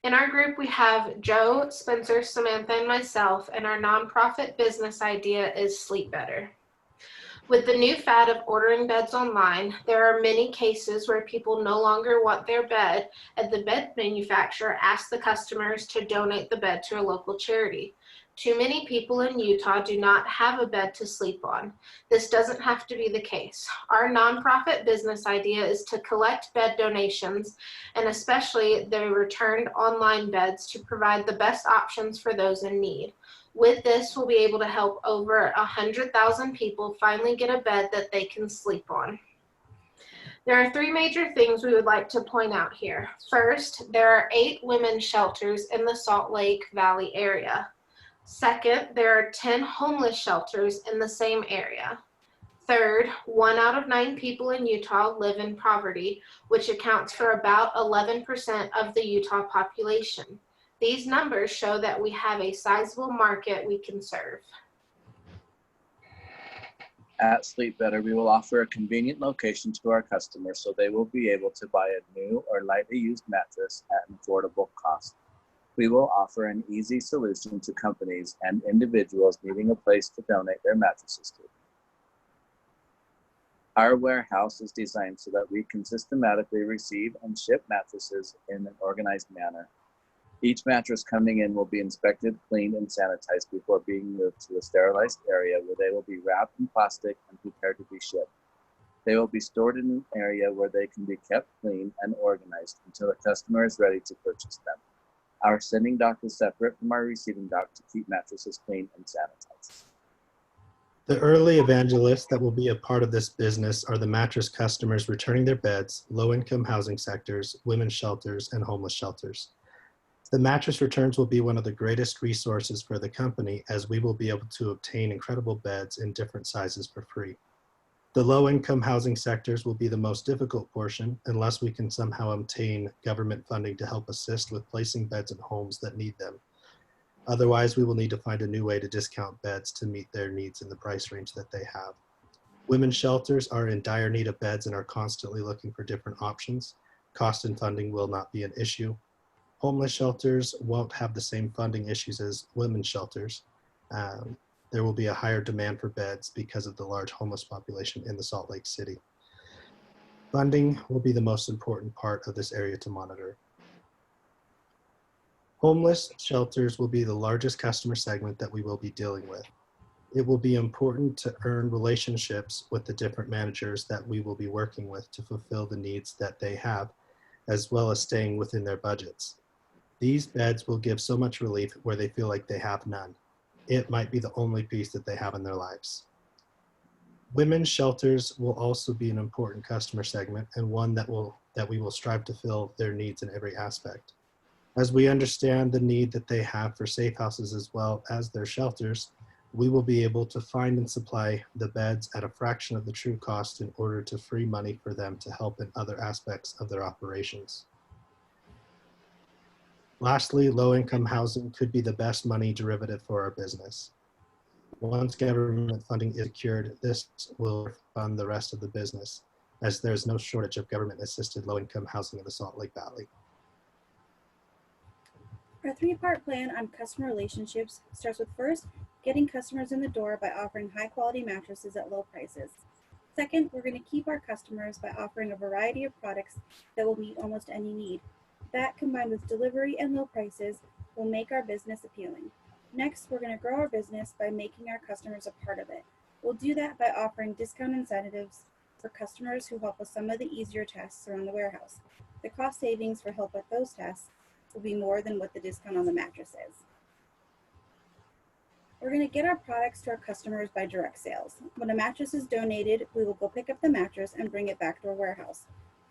In our group, we have Joe, Spencer, Samantha, and myself, and our nonprofit business idea is Sleep Better. With the new fad of ordering beds online, there are many cases where people no longer want their bed, and the bed manufacturer asks the customers to donate the bed to a local charity. Too many people in Utah do not have a bed to sleep on. This doesn't have to be the case. Our nonprofit business idea is to collect bed donations, and especially the returned online beds, to provide the best options for those in need. With this, we'll be able to help over 100,000 people finally get a bed that they can sleep on. There are three major things we would like to point out here. First, there are 8 women's shelters in the Salt Lake Valley area. Second, there are 10 homeless shelters in the same area. Third, 1 out of 9 people in Utah live in poverty, which accounts for about 11% of the Utah population. These numbers show that we have a sizable market we can serve. At Sleep Better, we will offer a convenient location to our customers so they will be able to buy a new or lightly used mattress at an affordable cost. We will offer an easy solution to companies and individuals needing a place to donate their mattresses to. Our warehouse is designed so that we can systematically receive and ship mattresses in an organized manner. Each mattress coming in will be inspected, cleaned, and sanitized before being moved to a sterilized area where they will be wrapped in plastic and prepared to be shipped. They will be stored in an area where they can be kept clean and organized until the customer is ready to purchase them. Our sending dock is separate from our receiving dock to keep mattresses clean and sanitized. The early evangelists that will be a part of this business are the mattress customers returning their beds, low-income housing sectors, women's shelters, and homeless shelters. The mattress returns will be one of the greatest resources for the company, as we will be able to obtain incredible beds in different sizes for free. The low-income housing sectors will be the most difficult portion unless we can somehow obtain government funding to help assist with placing beds in homes that need them. Otherwise, we will need to find a new way to discount beds to meet their needs in the price range that they have. Women's shelters are in dire need of beds and are constantly looking for different options. Cost and funding will not be an issue. Homeless shelters won't have the same funding issues as women's shelters. There will be a higher demand for beds because of the large homeless population in the Salt Lake City. Funding will be the most important part of this area to monitor. Homeless shelters will be the largest customer segment that we will be dealing with. It will be important to earn relationships with the different managers that we will be working with to fulfill the needs that they have, as well as staying within their budgets. These beds will give so much relief where they feel like they have none. It might be the only piece that they have in their lives. Women's shelters will also be an important customer segment, and one that we will strive to fill their needs in every aspect. As we understand the need that they have for safe houses as well as their shelters, we will be able to find and supply the beds at a fraction of the true cost in order to free money for them to help in other aspects of their operations. Lastly, low-income housing could be the best money derivative for our business. Once government funding is secured, this will fund the rest of the business, as there's no shortage of government-assisted low-income housing in the Salt Lake Valley. Our 3-part plan on customer relationships starts with, first, getting customers in the door by offering high-quality mattresses at low prices. Second, we're going to keep our customers by offering a variety of products that will meet almost any need. That, combined with delivery and low prices, will make our business appealing. Next, we're going to grow our business by making our customers a part of it. We'll do that by offering discount incentives for customers who help with some of the easier tasks around the warehouse. The cost savings for help with those tasks will be more than what the discount on the mattress is. We're going to get our products to our customers by direct sales. When a mattress is donated, we will go pick up the mattress and bring it back to our warehouse.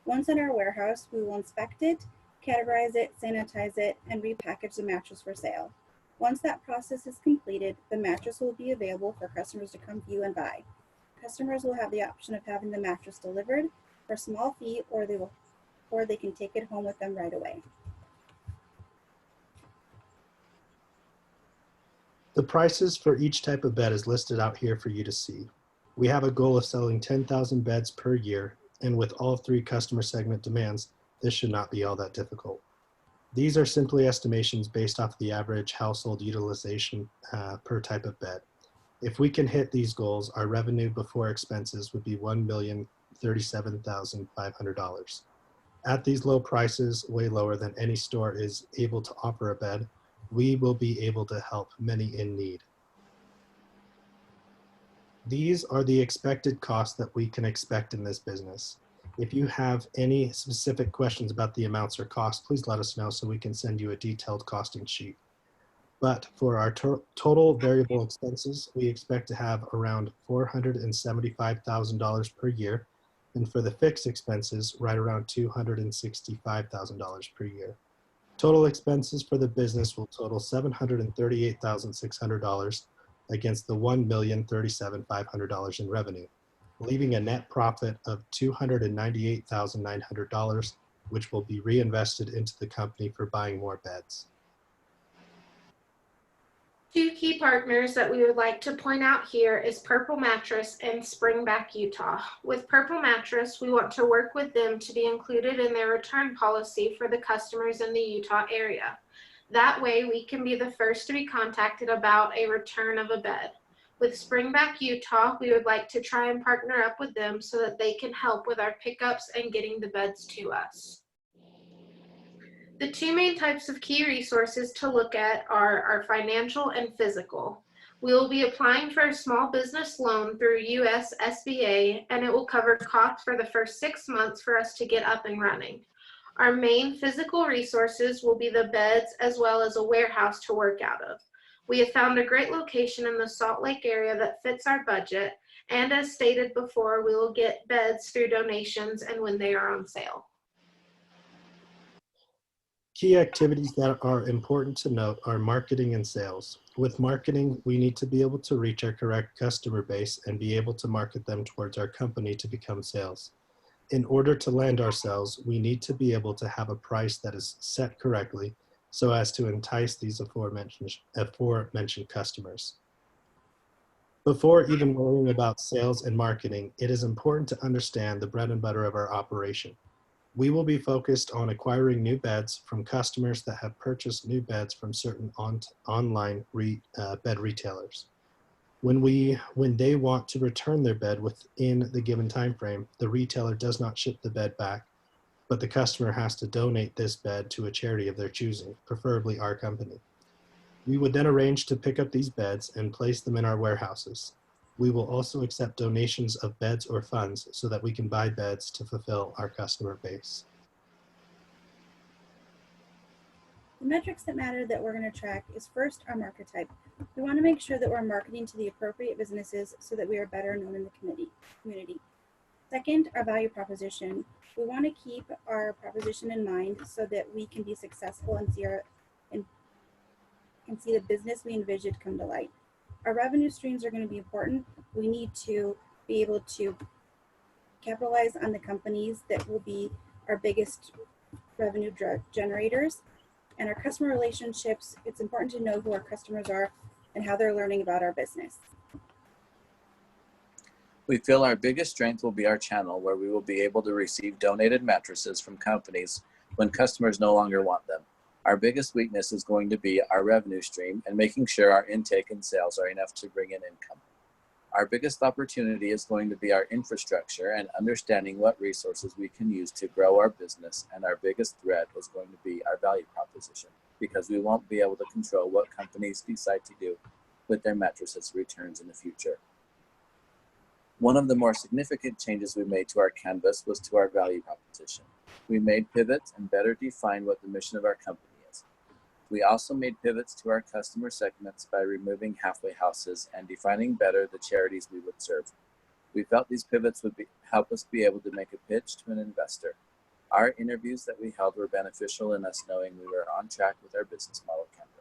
Once in our warehouse, we will inspect it, categorize it, sanitize it, and repackage the mattress for sale. Once that process is completed, the mattress will be available for customers to come view and buy. Customers will have the option of having the mattress delivered for a small fee, or they can take it home with them right away. The prices for each type of bed is listed out here for you to see. We have a goal of selling 10,000 beds per year, and with all 3 customer segment demands, this should not be all that difficult. These are simply estimations based off the average household utilization per type of bed. If we can hit these goals, our revenue before expenses would be $1,037,500. At these low prices, way lower than any store is able to offer a bed, we will be able to help many in need. These are the expected costs that we can expect in this business. If you have any specific questions about the amounts or costs, please let us know so we can send you a detailed costing sheet. But for our total variable expenses, we expect to have around $475,000 per year. And for the fixed expenses, right around $265,000 per year. Total expenses for the business will total $738,600 against the $1,037,500 in revenue, leaving a net profit of $298,900, which will be reinvested into the company for buying more beds. Two key partners that we would like to point out here is Purple Mattress and Springback, Utah. With Purple Mattress, we want to work with them to be included in their return policy for the customers in the Utah area. That way, we can be the first to be contacted about a return of a bed. With Springback, Utah, we would like to try and partner up with them so that they can help with our pickups and getting the beds to us. The two main types of key resources to look at are our financial and physical. We will be applying for a small business loan through US SBA, and it will cover costs for the first 6 months for us to get up and running. Our main physical resources will be the beds as well as a warehouse to work out of. We have found a great location in the Salt Lake area that fits our budget, and as stated before, we will get beds through donations and when they are on sale. Key activities that are important to note are marketing and sales. With marketing, we need to be able to reach our correct customer base and be able to market them towards our company to become sales. In order to land our sales, we need to be able to have a price that is set correctly so as to entice these aforementioned customers. Before even worrying about sales and marketing, it is important to understand the bread and butter of our operation. We will be focused on acquiring new beds from customers that have purchased new beds from certain online bed retailers. When they want to return their bed within the given time frame, the retailer does not ship the bed back, but the customer has to donate this bed to a charity of their choosing, preferably our company. We would then arrange to pick up these beds and place them in our warehouses. We will also accept donations of beds or funds so that we can buy beds to fulfill our customer base. The metrics that matter that we're going to track is first our market type. We want to make sure that we're marketing to the appropriate businesses so that we are better known in the community. Second, our value proposition. We want to keep our proposition in mind so that we can be successful and see the business we envisioned come to light. Our revenue streams are going to be important. We need to be able to capitalize on the companies that will be our biggest revenue generators. And our customer relationships, it's important to know who our customers are and how they're learning about our business. We feel our biggest strength will be our channel, where we will be able to receive donated mattresses from companies when customers no longer want them. Our biggest weakness is going to be our revenue stream and making sure our intake and sales are enough to bring in income. Our biggest opportunity is going to be our infrastructure and understanding what resources we can use to grow our business, and our biggest threat is going to be our value proposition, because we won't be able to control what companies decide to do with their mattresses returns in the future. One of the more significant changes we made to our canvas was to our value proposition. We made pivots and better defined what the mission of our company is. We also made pivots to our customer segments by removing halfway houses and defining better the charities we would serve. We felt these pivots would help us be able to make a pitch to an investor. Our interviews that we held were beneficial in us knowing we were on track with our business model canvas.